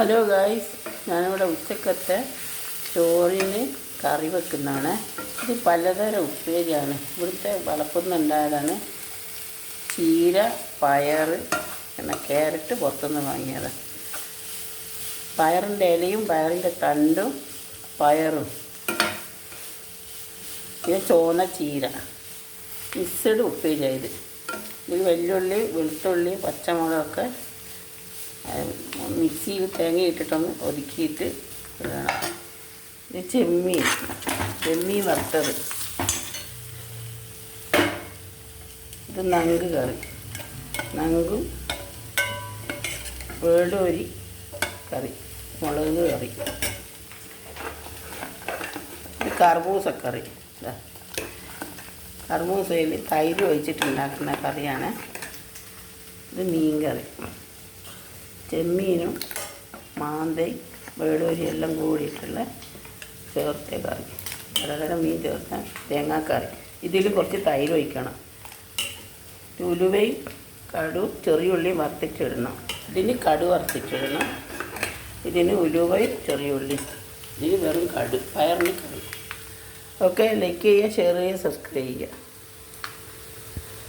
Hello guys, ഞാനിവിടെ ഉച്ചക്കത്തെ ചോറിന് കറി വെക്കുന്നതാണ്. ഇത് പലതരം ഉപ്പേരിയാണ്. ഇവിടുത്തെ വളർത്തുന്നുണ്ടായതാണ്. ചീര, പയർ, പിന്നെ ക്യാരറ്റ് പുറത്തുനിന്ന് വാങ്ങിയത്. പയറിൻ്റെ ഇലയും പയറിൻ്റെ തണ്ടും പയറും, പിന്നെ ചുവന്ന ചീര മിക്സഡ് ഉപ്പേരിയായത്. ഇതിൽ വെല്ലുള്ളി, വെളുത്തുള്ളി, പച്ചമുളകൊക്കെ മിക്സിയിൽ തേങ്ങ ഇട്ടിട്ടൊന്ന് ഒതുക്കിയിട്ട് ഇടണം. ഇത് ചെമ്മീൻ വറുത്തത്. ഇത് നങ്ക് കറി, നങ്കും വേളൂരി കറി, മുളക് കറി. ഇത് കർമൂസക്കറി. കർമൂസയിൽ തൈര് ഒഴിച്ചിട്ടുണ്ടാക്കുന്ന കറിയാണ്. ഇത് മീൻ കറി, ചെമ്മീനും മാന്തയും വേളൂരി എല്ലാം കൂടിയിട്ടുള്ള ചേർത്ത കറി. പലതരം മീൻ ചേർത്ത തേങ്ങാക്കറി. ഇതിലും കുറച്ച് തൈര് ഒഴിക്കണം. ഉലുവയും കടു ചെറിയുള്ളിയും വറുത്തിട്ടിടണം. ഇതിന് കടു വറുത്തിട്ടിടണം. ഇതിന് ഉലുവയും ചെറിയുള്ളി. ഇതിന് വെറും കടു, പയറിന് കറി. ഓക്കെ, ലൈക്ക് ചെയ്യുക, ഷെയർ ചെയ്യുക, സബ്സ്ക്രൈബ് ചെയ്യുക.